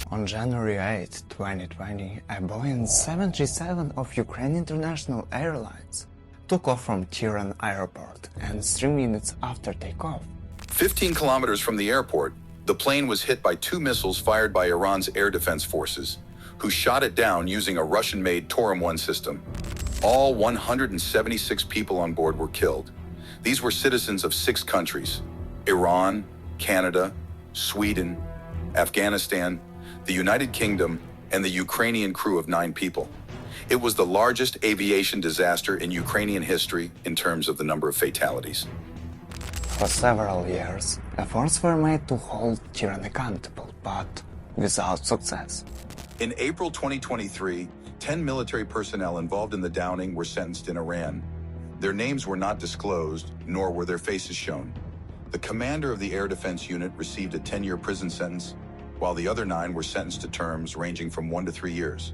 On January 8, 2020, a Boeing 737 of Ukraine International Airlines took off from Tehran airport, and 3 minutes after takeoff, 15 kilometers from the airport, the plane was hit by 2 missiles fired by Iran's air defense forces, who shot it down using a Russian-made Torum-1 system. All 176 people on board were killed. These were citizens of 6 countries: Iran, Canada, Sweden, Afghanistan, the United Kingdom, and the Ukrainian crew of 9 people. It was the largest aviation disaster in Ukrainian history in terms of the number of fatalities. For several years, efforts were made to hold Tehran accountable, but without success. In April 2023, 10 military personnel involved in the downing were sentenced in Iran. Their names were not disclosed, nor were their faces shown. The commander of the air defense unit received a 10-year prison sentence, while the other 9 were sentenced to terms ranging from 1 to 3 years.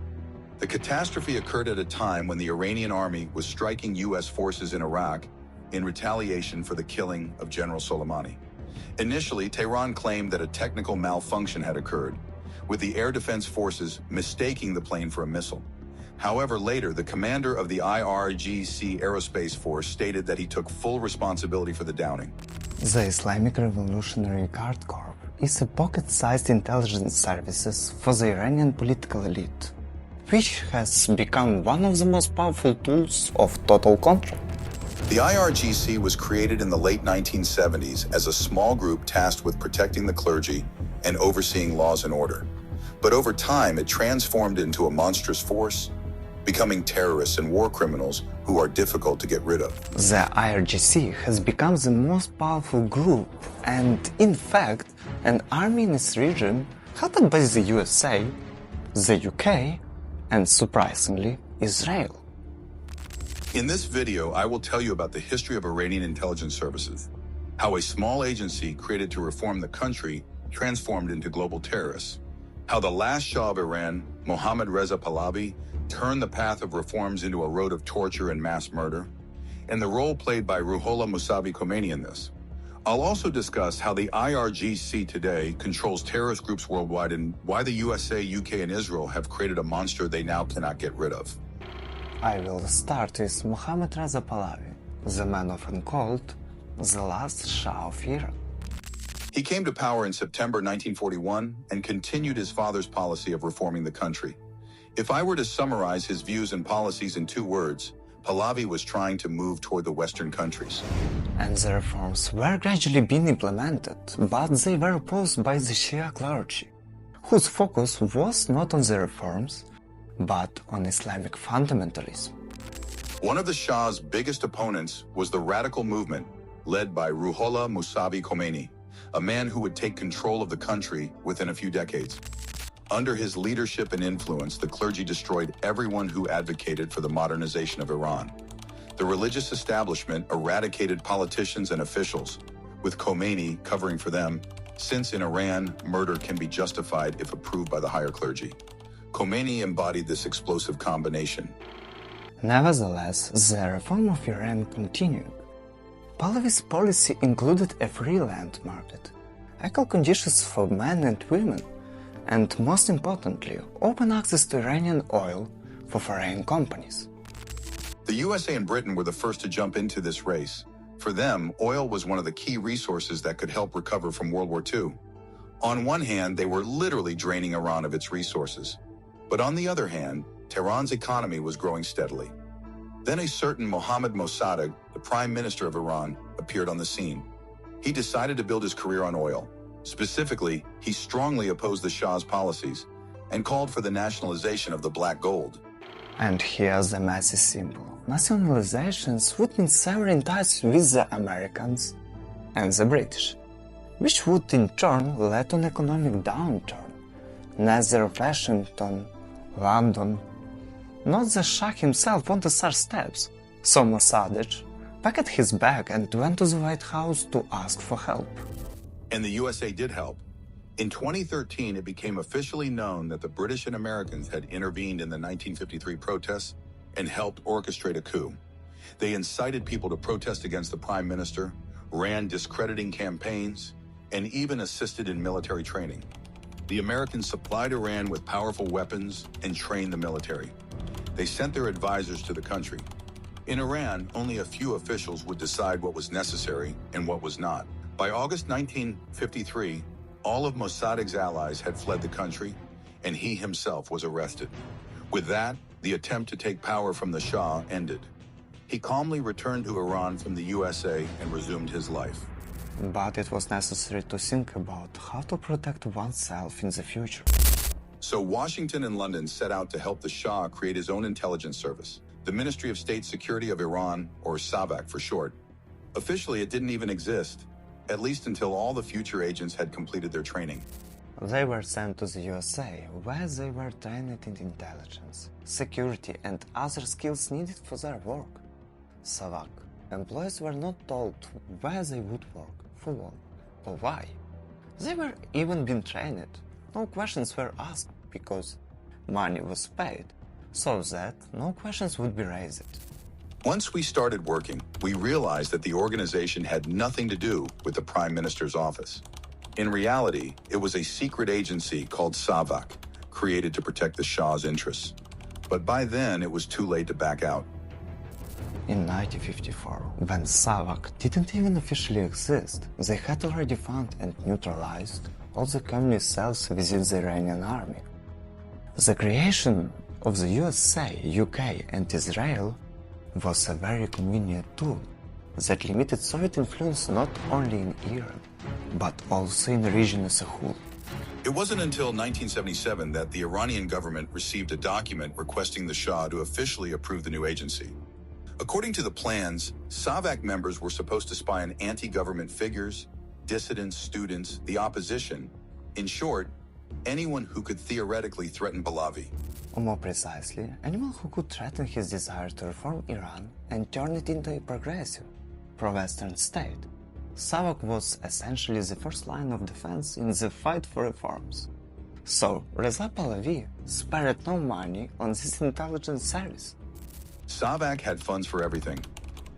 The catastrophe occurred at a time when the Iranian army was striking U.S. forces in Iraq in retaliation for the killing of General Soleimani. Initially, Tehran claimed that a technical malfunction had occurred, with the air defense forces mistaking the plane for a missile. However, later, the commander of the IRGC aerospace force stated that he took full responsibility for the downing. The Islamic Revolutionary Guard Corp is a pocket-sized intelligence services for the Iranian political elite, which has become one of the most powerful tools of total control. The IRGC was created in the late 1970s as a small group tasked with protecting the clergy and overseeing laws and order. But over time, it transformed into a monstrous force, becoming terrorists and war criminals who are difficult to get rid of. The IRGC has become the most powerful group and, in fact, an army in its region headed by the USA, the UK, and surprisingly, Israel. In this video, I will tell you about the history of Iranian intelligence services, how a small agency created to reform the country transformed into global terrorists, how the last Shah of Iran, Mohammad Reza Pahlavi, turned the path of reforms into a road of torture and mass murder, and the role played by Ruhollah Musavi Khomeini in this. I'll also discuss how the IRGC today controls terrorist groups worldwide and why the USA, UK, and Israel have created a monster they now cannot get rid of. I will start with Mohammad Reza Pahlavi, the man often called the last Shah of Iran. He came to power in September 1941 and continued his father's policy of reforming the country. If I were to summarize his views and policies in 2 words, Pahlavi was trying to move toward the Western countries. And the reforms were gradually being implemented, but they were opposed by the Shia clergy, whose focus was not on the reforms, but on Islamic fundamentalism. One of the Shah's biggest opponents was the radical movement led by Ruhollah Musavi Khomeini, a man who would take control of the country within a few decades. Under his leadership and influence, the clergy destroyed everyone who advocated for the modernization of Iran. The religious establishment eradicated politicians and officials, with Khomeini covering for them, since in Iran, murder can be justified if approved by the higher clergy. Khomeini embodied this explosive combination. Nevertheless, the reform of Iran continued. Pahlavi's policy included a free land market, equal conditions for men and women, and most importantly, open access to Iranian oil for foreign companies. The USA and Britain were the first to jump into this race. For them, oil was one of the key resources that could help recover from World War II. On one hand, they were literally draining Iran of its resources. But on the other hand, Tehran's economy was growing steadily. Then a certain Mohammad Mossadegh, the prime minister of Iran, appeared on the scene. He decided to build his career on oil. Specifically, he strongly opposed the Shah's policies and called for the nationalization of the black gold. And here's the massive symbol. Nationalizations would mean severing ties with the Americans and the British, which would in turn lead to an economic downturn. Neither Washington, London, nor the Shah himself wanted such steps, so Mossadegh packed his bag and went to the White House to ask for help. And the USA did help. In 2013, it became officially known that the British and Americans had intervened in the 1953 protests and helped orchestrate a coup. They incited people to protest against the prime minister, ran discrediting campaigns, and even assisted in military training. The Americans supplied Iran with powerful weapons and trained the military. They sent their advisors to the country. In Iran, only a few officials would decide what was necessary and what was not. By August 1953, all of Mossadeg's allies had fled the country, and he himself was arrested. With that, the attempt to take power from the Shah ended. He calmly returned to Iran from the USA and resumed his life. But it was necessary to think about how to protect oneself in the future. So Washington and London set out to help the Shah create his own intelligence service, the Ministry of State Security of Iran, or Savak for short. Officially, it didn't even exist, at least until all the future agents had completed their training. They were sent to the USA, where they were trained in intelligence, security, and other skills needed for their work. Savak employees were not told where they would work, for long, or why. They were even being trained. No questions were asked because money was paid, so that no questions would be raised. Once we started working, we realized that the organization had nothing to do with the Prime Minister's office. In reality, it was a secret agency called Savak, created to protect the Shah's interests. But by then, it was too late to back out. In 1954, when Savak didn't even officially exist, they had already found and neutralized all the communist cells within the Iranian army. The creation of the USA, UK, and Israel was a very convenient tool that limited Soviet influence not only in Iran, but also in the region as a whole. It wasn't until 1977 that the Iranian government received a document requesting the Shah to officially approve the new agency. According to the plans, Savak members were supposed to spy on anti-government figures, dissidents, students, the opposition, in short, anyone who could theoretically threaten Pahlavi. Or more precisely, anyone who could threaten his desire to reform Iran and turn it into a progressive, pro-Western state. Savak was essentially the first line of defense in the fight for reforms. So, Reza Pahlavi spared no money on this intelligence service. Savak had funds for everything.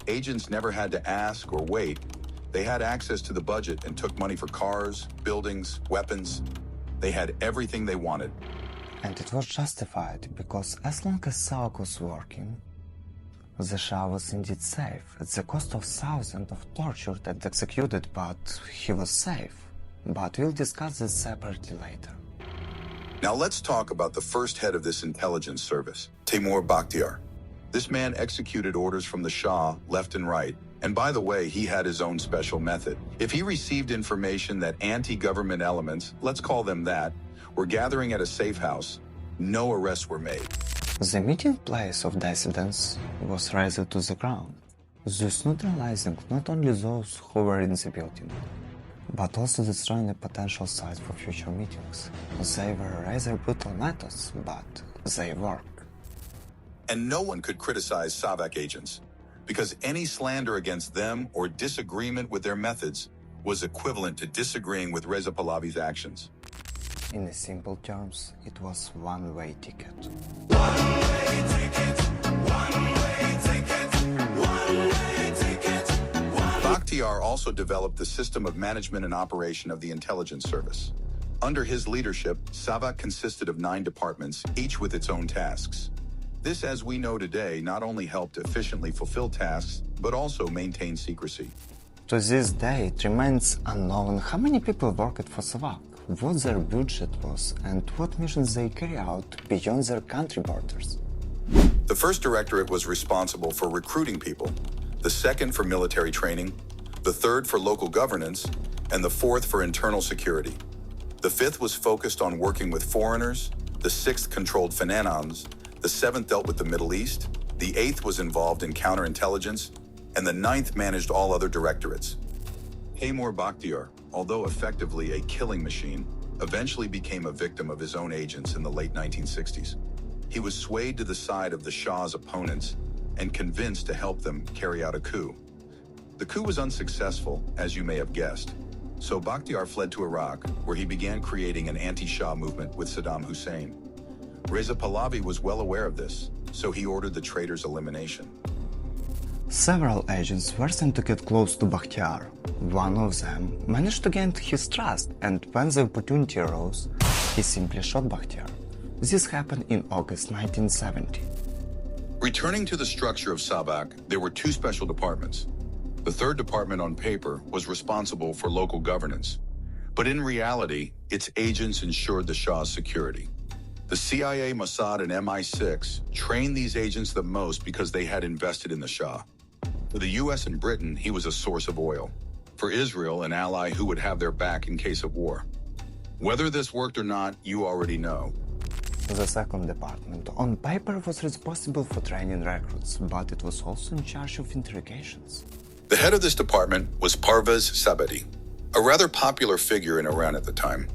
Agents never had to ask or wait. They had access to the budget and took money for cars, buildings, weapons. They had everything they wanted. And it was justified because as long as Savak was working, the Shah was indeed safe at the cost of thousands of tortured and executed, but he was safe. But we'll discuss this separately later. Now let's talk about the first head of this intelligence service, Timur Bakhtiar. This man executed orders from the Shah left and right. And by the way, he had his own special method. If he received information that anti-government elements, let's call them that, were gathering at a safe house, no arrests were made. The meeting place of dissidents was razed to the ground, thus neutralizing not only those who were in the building, but also destroying a potential site for future meetings. They were rather brutal methods, but they worked. And no one could criticize Savak agents, because any slander against them or disagreement with their methods was equivalent to disagreeing with Reza Pahlavi's actions. In simple terms, it was one-way ticket. One-way ticket, one-way ticket, one-way ticket, Bakhtiar also developed the system of management and operation of the intelligence service. Under his leadership, Savak consisted of 9 departments, each with its own tasks. This, as we know today, not only helped efficiently fulfill tasks, but also maintain secrecy. To this day, it remains unknown how many people worked for Savak, what their budget was, and what missions they carry out beyond their country borders. The first directorate was responsible for recruiting people, the second for military training, the third for local governance, and the fourth for internal security. The fifth was focused on working with foreigners, the sixth controlled finance, the seventh dealt with the Middle East, the eighth was involved in counterintelligence, and the ninth managed all other directorates. Timur Bakhtiar, although effectively a killing machine, eventually became a victim of his own agents in the late 1960s. He was swayed to the side of the Shah's opponents and convinced to help them carry out a coup. The coup was unsuccessful, as you may have guessed, so Bakhtiar fled to Iraq, where he began creating an anti-Shah movement with Saddam Hussein. Reza Pahlavi was well aware of this, so he ordered the traitor's elimination. Several agents were sent to get close to Bakhtiar. One of them managed to gain his trust, and when the opportunity arose, he simply shot Bakhtiar. This happened in August 1970. Returning to the structure of Savak, there were two special departments. The third department on paper was responsible for local governance. But in reality, its agents ensured the Shah's security. The CIA, Mossad, and MI6 trained these agents the most because they had invested in the Shah. For the US and Britain, he was a source of oil. For Israel, an ally who would have their back in case of war. Whether this worked or not, you already know. The second department, on paper, was responsible for training recruits, but it was also in charge of interrogations. The head of this department was Parviz Sabeti, a rather popular figure in Iran at the time.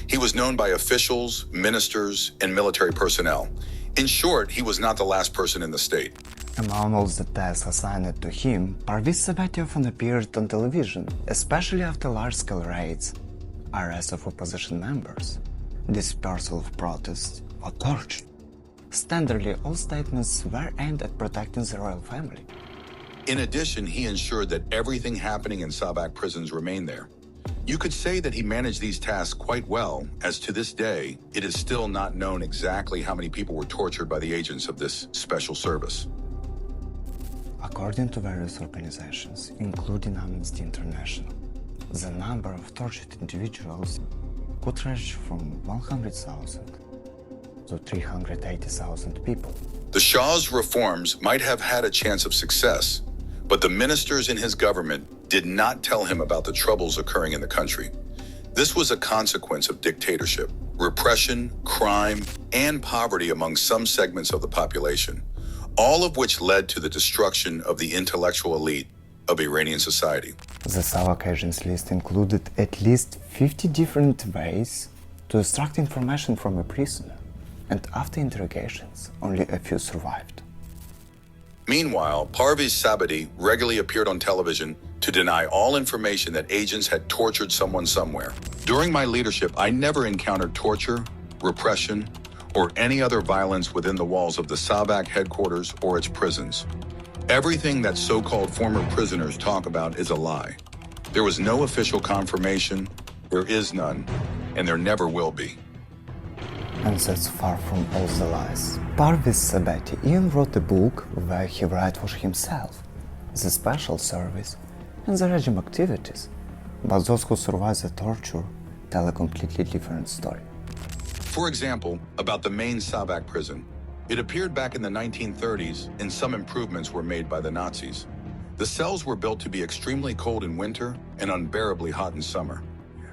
He was known by officials, ministers, and military personnel. In short, he was not the last person in the state. Among all the tasks assigned to him, Parviz Sabeti often appeared on television, especially after large-scale raids, arrest of opposition members, dispersal of protests, or torture. Standardly, all statements were aimed at protecting the royal family. In addition, he ensured that everything happening in Savak prisons remained there. You could say that he managed these tasks quite well, as to this day, it is still not known exactly how many people were tortured by the agents of this special service. According to various organizations, including Amnesty International, the number of tortured individuals could range from 100,000 to 380,000 people. The Shah's reforms might have had a chance of success, but the ministers in his government did not tell him about the troubles occurring in the country. This was a consequence of dictatorship, repression, crime, and poverty among some segments of the population, all of which led to the destruction of the intellectual elite of Iranian society. The Savak agents list included at least 50 different ways to extract information from a prisoner, and after interrogations, only a few survived. Meanwhile, Parviz Sabeti regularly appeared on television to deny all information that agents had tortured someone somewhere. During my leadership, I never encountered torture, repression, or any other violence within the walls of the Savak headquarters or its prisons. Everything that so-called former prisoners talk about is a lie. There was no official confirmation, there is none, and there never will be. And that's far from all the lies. Parviz Sabeti even wrote a book where he whitewashed himself, the special service, and the regime activities. But those who survived the torture tell a completely different story. For example, about the main Savak prison. It appeared back in the 1930s, and some improvements were made by the Nazis. The cells were built to be extremely cold in winter and unbearably hot in summer.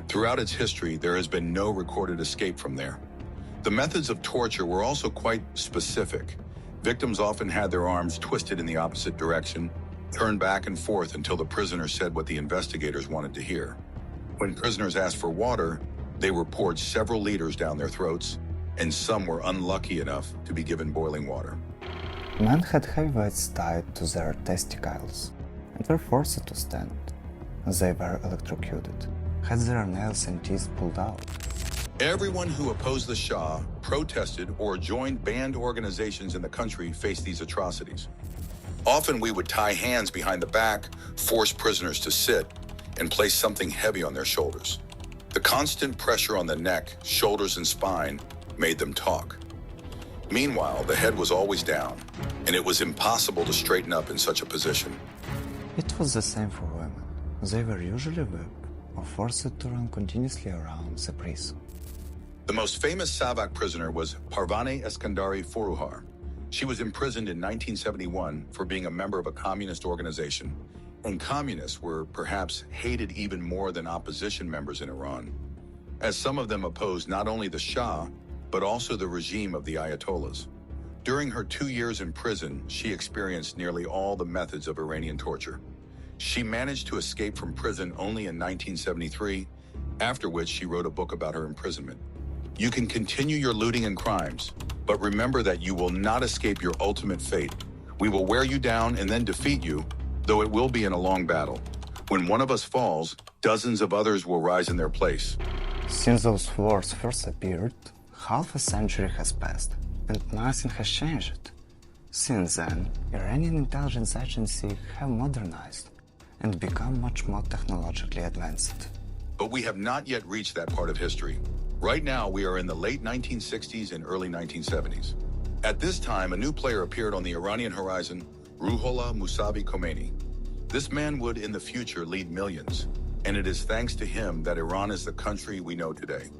Throughout its history, there has been no recorded escape from there. The methods of torture were also quite specific. Victims often had their arms twisted in the opposite direction, turned back and forth until the prisoner said what the investigators wanted to hear. When prisoners asked for water, they were poured several liters down their throats, and some were unlucky enough to be given boiling water. Men had heavy weights tied to their testicles and were forced to stand. They were electrocuted, had their nails and teeth pulled out. Everyone who opposed the Shah, protested, or joined banned organizations in the country faced these atrocities. Often we would tie hands behind the back, force prisoners to sit, and place something heavy on their shoulders. The constant pressure on the neck, shoulders, and spine made them talk. Meanwhile, the head was always down, and it was impossible to straighten up in such a position. It was the same for women. They were usually whipped or forced to run continuously around the prison. The most famous Savak prisoner was Parvane Eskandari Foruhar. She was imprisoned in 1971 for being a member of a communist organization, and communists were perhaps hated even more than opposition members in Iran, as some of them opposed not only the Shah, but also the regime of the Ayatollahs. During her 2 years in prison, she experienced nearly all the methods of Iranian torture. She managed to escape from prison only in 1973, after which she wrote a book about her imprisonment. You can continue your looting and crimes, but remember that you will not escape your ultimate fate. We will wear you down and then defeat you, though it will be in a long battle. When one of us falls, dozens of others will rise in their place. Since those words first appeared, half a century has passed, and nothing has changed. Since then, Iranian intelligence agencies have modernized and become much more technologically advanced. But we have not yet reached that part of history. Right now, we are in the late 1960s and early 1970s. At this time, a new player appeared on the Iranian horizon, Ruhollah Musavi Khomeini. This man would, in the future, lead millions, and it is thanks to him that Iran is the country we know today.